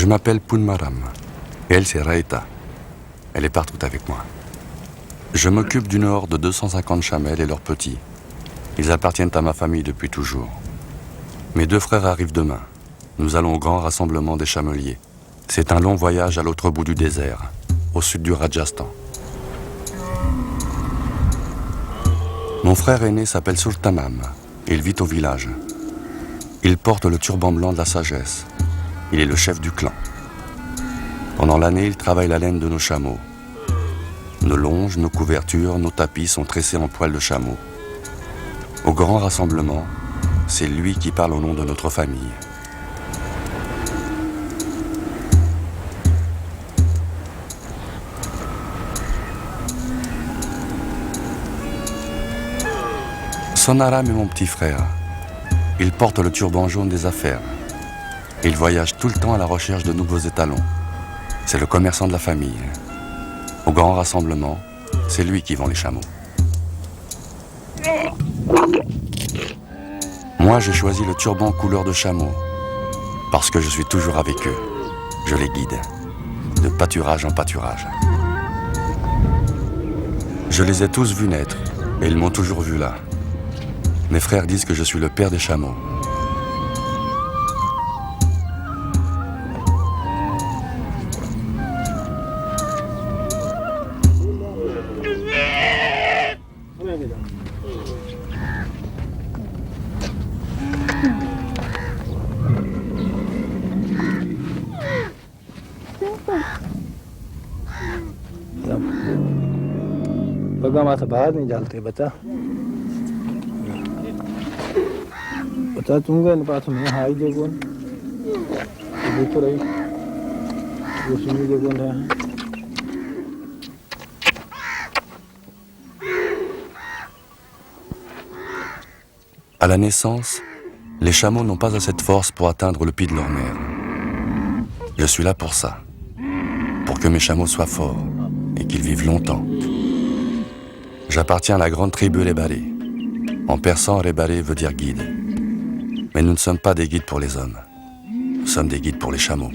m'appelle Pounmaram, et elle c'est Raïta. Elle est partout avec moi. Je m'occupe d'une horde de 250 chamelles et leurs petits. Ils appartiennent à ma famille depuis toujours. Mes 2 frères arrivent demain. Nous allons au grand rassemblement des chameliers. C'est un long voyage à l'autre bout du désert, au sud du Rajasthan. Mon frère aîné s'appelle Sultanam. Il vit au village. Il porte le turban blanc de la sagesse. Il est le chef du clan. Pendant l'année, il travaille la laine de nos chameaux. Nos longes, nos couvertures, nos tapis sont tressés en poils de chameau. Au grand rassemblement, c'est lui qui parle au nom de notre famille. Sonaram est mon petit frère. Il porte le turban jaune des affaires. Il voyage tout le temps à la recherche de nouveaux étalons. C'est le commerçant de la famille. Au grand rassemblement, c'est lui qui vend les chameaux. Moi, j'ai choisi le turban couleur de chameau, parce que je suis toujours avec eux. Je les guide, de pâturage en pâturage. Je les ai tous vus naître, et ils m'ont toujours vu là. Mes frères disent que je suis le père des chameaux. पगमा से बाहर नहीं डालते बता बता तुमगे न पास में हाई जगोन ये तो रही वो सुनी जगोन है À la naissance, les chameaux n'ont pas assez de force pour atteindre le pied de leur mère. Je suis là pour ça, pour que mes chameaux soient forts et qu'ils vivent longtemps. J'appartiens à la grande tribu Rebare. En persan, Rebare veut dire guide. Mais nous ne sommes pas des guides pour les hommes. Nous sommes des guides pour les chameaux.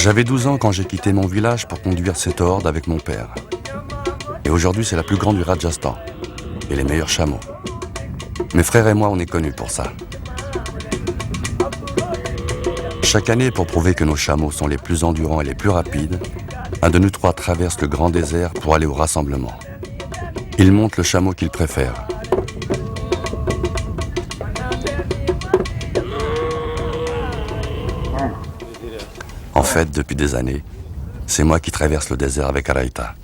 J'avais 12 ans quand j'ai quitté mon village pour conduire cette horde avec mon père. Et aujourd'hui, c'est la plus grande du Rajasthan. Et les meilleurs chameaux. Mes frères et moi, on est connus pour ça. Chaque année, pour prouver que nos chameaux sont les plus endurants et les plus rapides, un de nous 3 traverse le grand désert pour aller au rassemblement. Il monte le chameau qu'il préfère. En fait, depuis des années, c'est moi qui traverse le désert avec Raïta.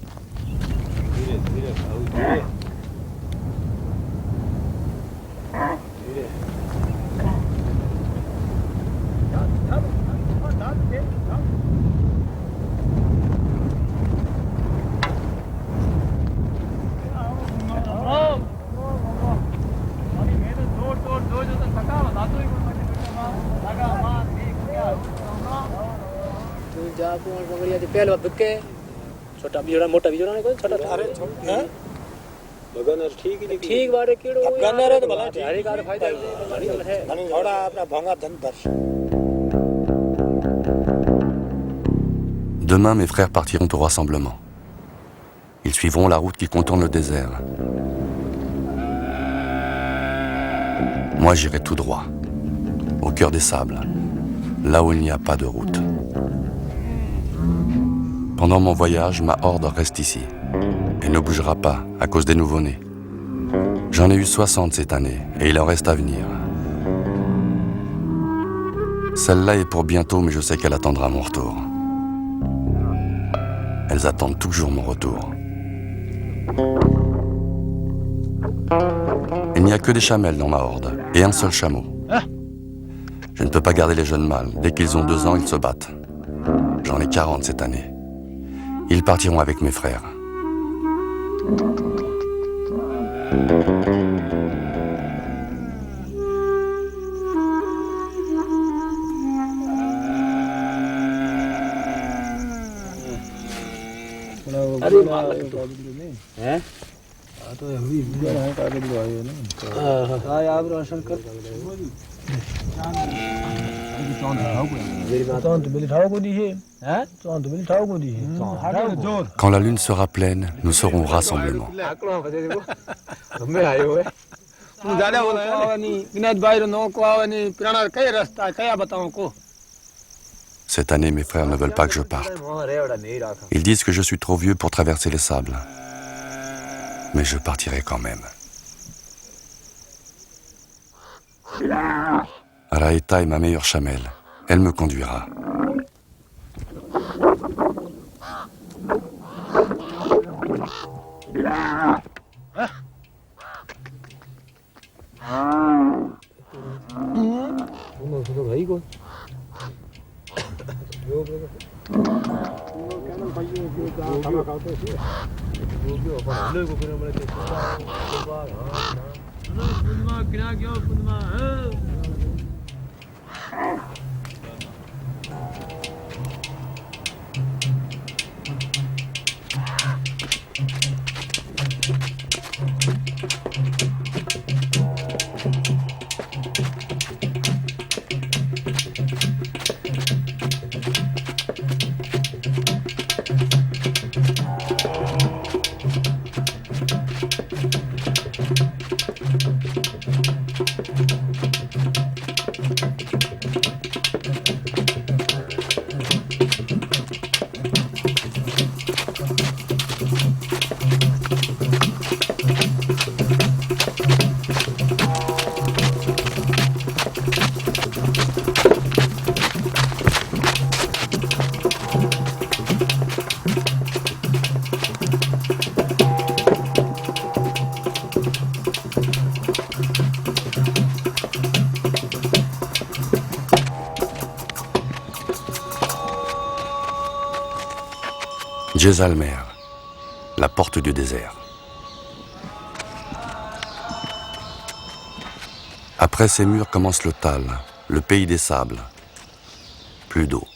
छोटा बिजोड़ा मोटा बिजोड़ा नहीं कोई छोटा अरे हैं लगन ठीक बारे कीड़ो गन्ना रे तो भला हरी कार फायदा है थोड़ा अपना भंगा धन पर. Demain, mes frères partiront au rassemblement. Ils suivront la route qui contourne le désert. Moi, j'irai tout droit, au cœur des sables, là où il n'y a pas de route. Pendant mon voyage, ma horde reste ici. Elle ne bougera pas à cause des nouveau-nés. J'en ai eu 60 cette année et il en reste à venir. Celle-là est pour bientôt, mais je sais qu'elle attendra mon retour. Elles attendent toujours mon retour. Il n'y a que des chamelles dans ma horde et un seul chameau. Je ne peux pas garder les jeunes mâles. Dès qu'ils ont 2 ans, ils se battent. J'en ai 40 cette année. Ils partiront avec mes frères. Quand la lune sera pleine, nous serons au rassemblement. Cette année, mes frères ne veulent pas que je parte. Ils disent que je suis trop vieux pour traverser les sables. Mais je partirai quand même. Raïta est ma meilleure chamelle. Elle me conduira. Jaisalmer, la porte du désert. Après ces murs commence le Tal, le pays des sables. Plus d'eau.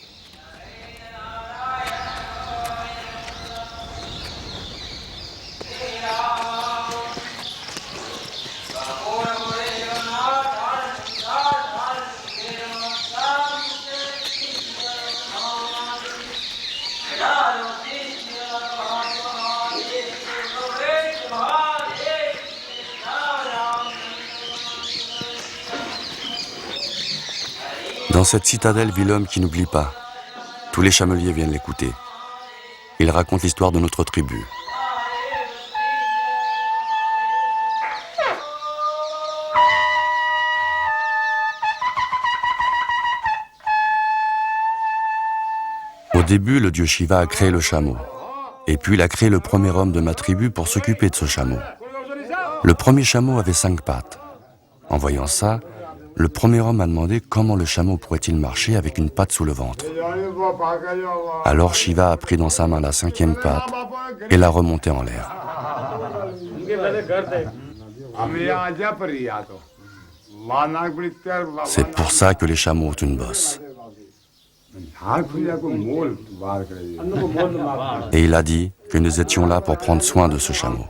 Dans cette citadelle vit l'homme qui n'oublie pas. Tous les chameliers viennent l'écouter. Il raconte l'histoire de notre tribu. Au début, le dieu Shiva a créé le chameau. Et puis il a créé le premier homme de ma tribu pour s'occuper de ce chameau. Le premier chameau avait 5 pattes. En voyant ça, le premier homme a demandé comment le chameau pourrait-il marcher avec une patte sous le ventre. Alors Shiva a pris dans sa main la 5e patte et l'a remontée en l'air. C'est pour ça que les chameaux ont une bosse. Et il a dit que nous étions là pour prendre soin de ce chameau.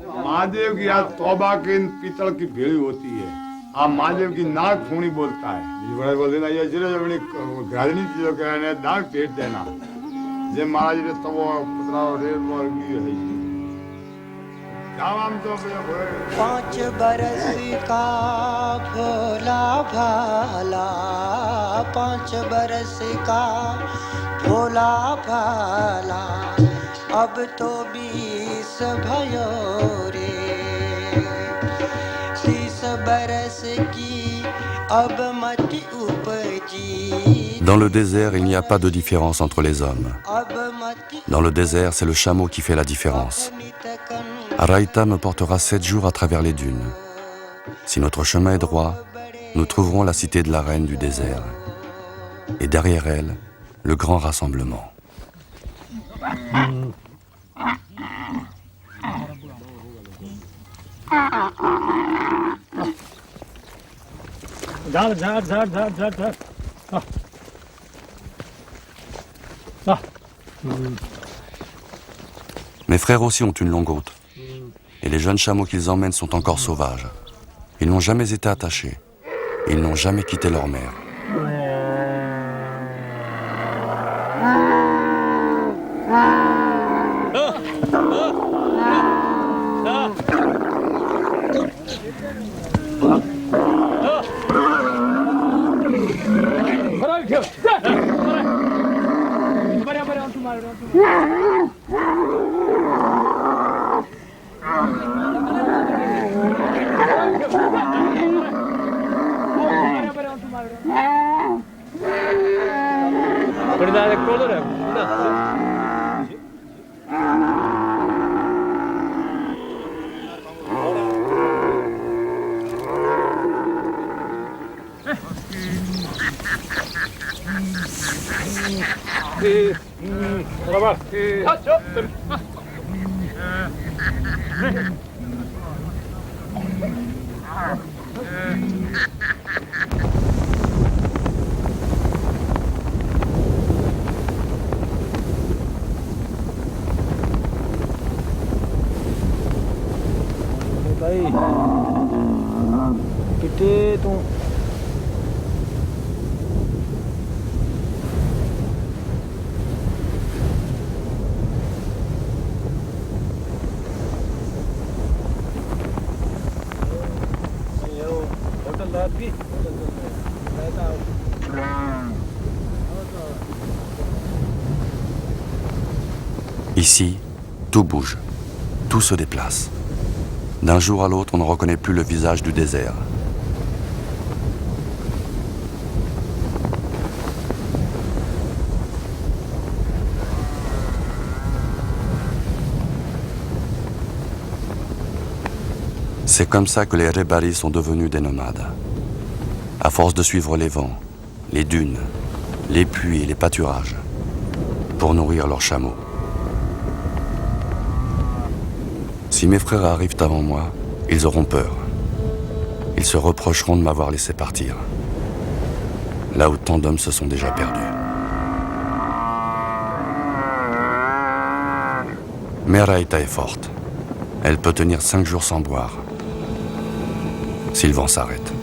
Mahadev की नाक खूनी बोलता है बड़ा बोलते ना ये जरा अपनी गाजनी चीजों कहने नाक पेट देना जे महाराज ने तब पुत्रा रेल मार की है जावाम तो 5 बरस का भोला भाला 5 बरस का भोला भाला अब तो 20 भयो रे Dans le désert, il n'y a pas de différence entre les hommes. Dans le désert, c'est le chameau qui fait la différence. Raïta me portera 7 jours à travers les dunes. Si notre chemin est droit, nous trouverons la cité de la reine du désert. Et derrière elle, le grand rassemblement. Mes frères aussi ont une longue route. Et les jeunes chameaux qu'ils emmènent sont encore sauvages. Ils n'ont jamais été attachés. Ils n'ont jamais quitté leur mère. Ici, tout bouge, tout se déplace. D'un jour à l'autre, on ne reconnaît plus le visage du désert. C'est comme ça que les Rebaris sont devenus des nomades. À force de suivre les vents, les dunes, les puits et les pâturages, pour nourrir leurs chameaux. Si mes frères arrivent avant moi, ils auront peur. Ils se reprocheront de m'avoir laissé partir, là où tant d'hommes se sont déjà perdus. Mais Raïta est forte. Elle peut tenir 5 jours sans boire, si le vent s'arrête.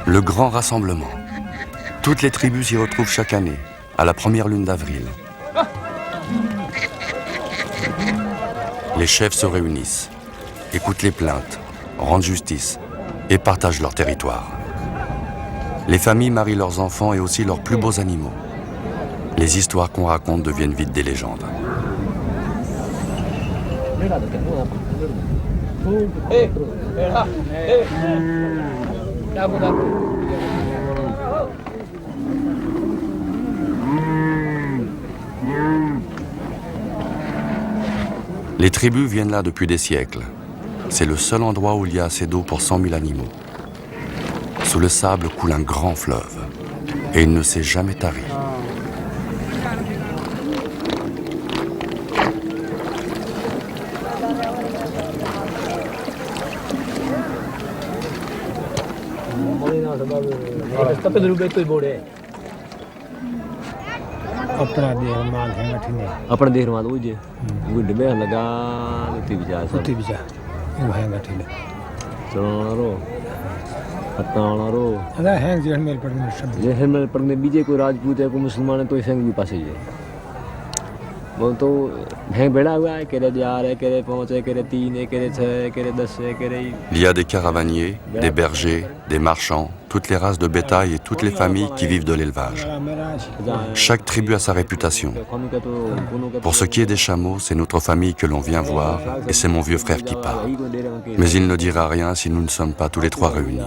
Le grand rassemblement. Toutes les tribus s'y retrouvent chaque année, à la première lune d'avril. Les chefs se réunissent, écoutent les plaintes, rendent justice et partagent leur territoire. Les familles marient leurs enfants et aussi leurs plus beaux animaux. Les histoires qu'on raconte deviennent vite des légendes. Les tribus viennent là depuis des siècles. C'est le seul endroit où il y a assez d'eau pour 100 000 animaux. Sous le sable coule un grand fleuve, et il ne s'est jamais tari. अपना देह माल है गठिने अपना देह माल वो जे वो डबे लगा ती बिचा सब ती बिचा वो है गठिने चलो हताणो अदा है जेहन मेल पर सब जेहन मेल पर ने बीजे कोई राजपूत है कोई मुसलमान है तो संग भी पासे है वो तो है बड़ा हुआ है केरे 4 है केरे 5 है केरे 3 है केरे 6 है केरे 10 है केरे Il y a des caravaniers, des bergers, des marchands, toutes les races de bétail et toutes les familles qui vivent de l'élevage. Chaque tribu a sa réputation. Pour ce qui est des chameaux, c'est notre famille que l'on vient voir et c'est mon vieux frère qui parle. Mais il ne dira rien si nous ne sommes pas tous les 3 réunis.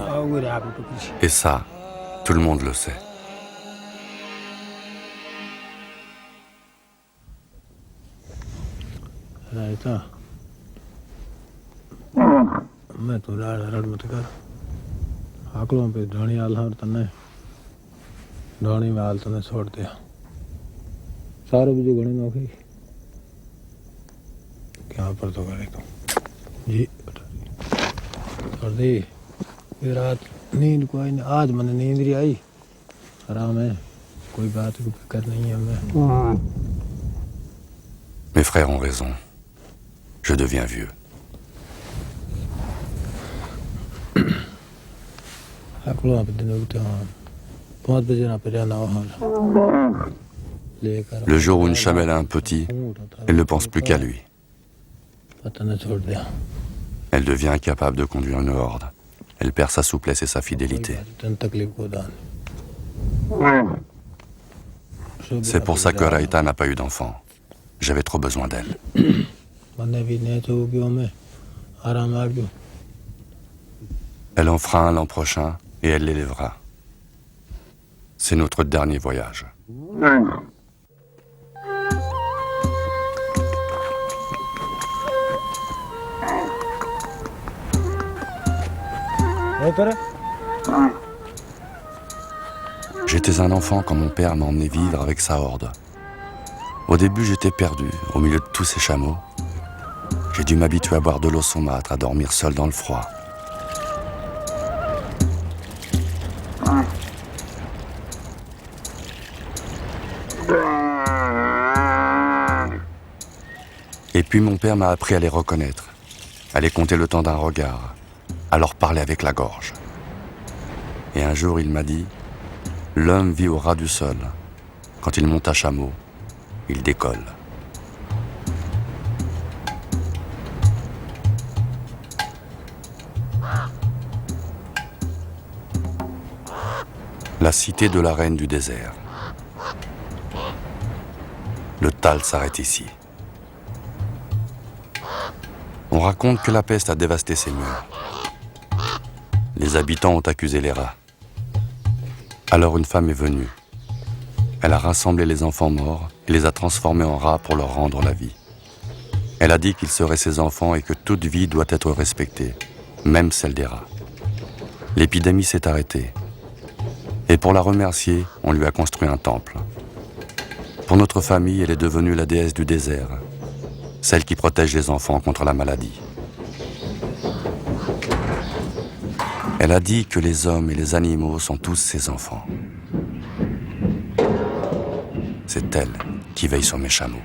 Et ça, tout le monde le sait. रायता मैं तो रड़ मत कर आकलों पे ढाणी आल हर तने ढाणी में आल तने छोड़ दिया सारे भी जो गणे नौकरी क्या पर तो करे तुम जी और दी ये रात नींद कोई नहीं आज मैंने नींद नहीं आई आराम है कोई बात की फिक्र नहीं है मैं Mes frères ont raison. Je deviens vieux. Le jour où une chamelle a un petit, elle ne pense plus qu'à lui. Elle devient incapable de conduire une horde. Elle perd sa souplesse et sa fidélité. C'est pour ça que Raïta n'a pas eu d'enfant. J'avais trop besoin d'elle. Elle en fera un l'an prochain et elle l'élèvera. C'est notre dernier voyage. J'étais un enfant quand mon père m'a emmené vivre avec sa horde. Au début, j'étais perdu, au milieu de tous ces chameaux. J'ai dû m'habituer à boire de l'eau saumâtre, à dormir seul dans le froid. Et puis mon père m'a appris à les reconnaître, à les compter le temps d'un regard, à leur parler avec la gorge. Et un jour, il m'a dit, l'homme vit au ras du sol. Quand il monte à chameau, il décolle. La cité de la reine du désert. Le Tal s'arrête ici. On raconte que la peste a dévasté ces murs. Les habitants ont accusé les rats. Alors une femme est venue. Elle a rassemblé les enfants morts et les a transformés en rats pour leur rendre la vie. Elle a dit qu'ils seraient ses enfants et que toute vie doit être respectée, même celle des rats. L'épidémie s'est arrêtée. Et pour la remercier, on lui a construit un temple. Pour notre famille, elle est devenue la déesse du désert, celle qui protège les enfants contre la maladie. Elle a dit que les hommes et les animaux sont tous ses enfants. C'est elle qui veille sur mes chameaux.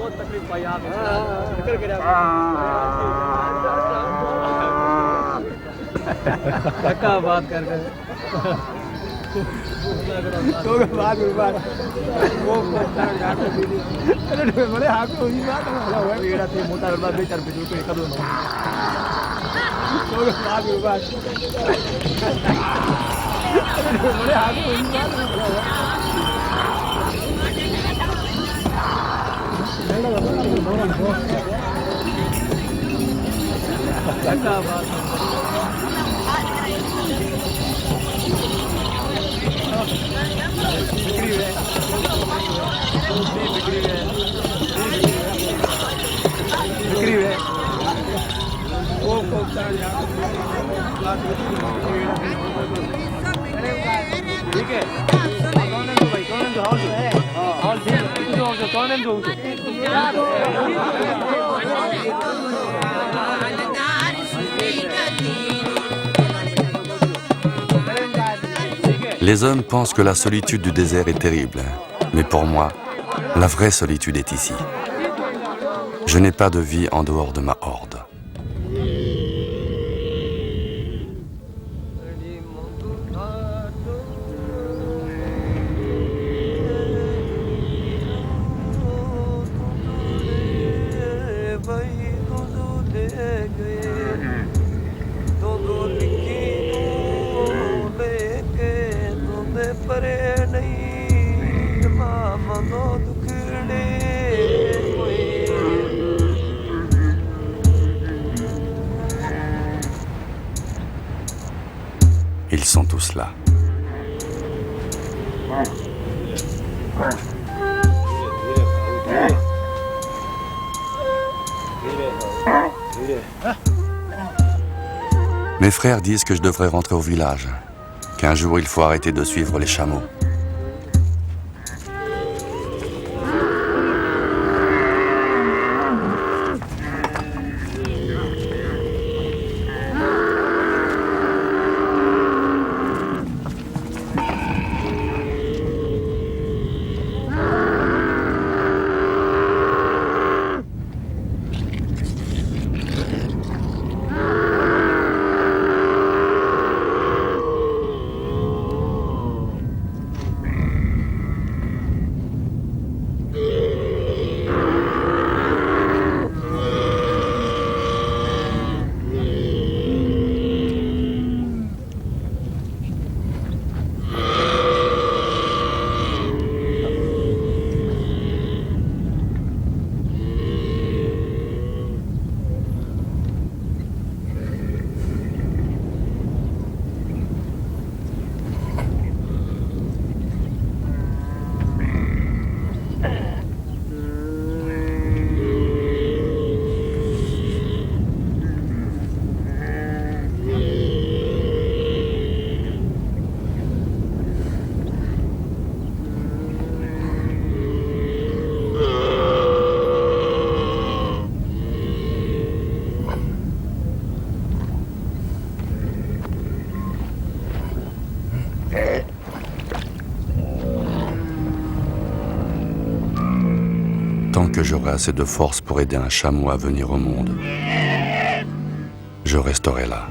बहुत तकलीफ पाई आप निकल के क्या बात कर रहे तो बात वो बड़े हाथ में हुई बात है थे मोटा बात बेचार पे जो कर दो तो बात बड़े हाथ में हुई बात क्या बात बिक्री है वो ठीक है कौन Les hommes pensent que la solitude du désert est terrible, mais pour moi, la vraie solitude est ici. Je n'ai pas de vie en dehors de ma horde. Ils sont tous là. Mes frères disent que je devrais rentrer au village, qu'un jour il faut arrêter de suivre les chameaux. Tant que j'aurai assez de force pour aider un chameau à venir au monde, je resterai là.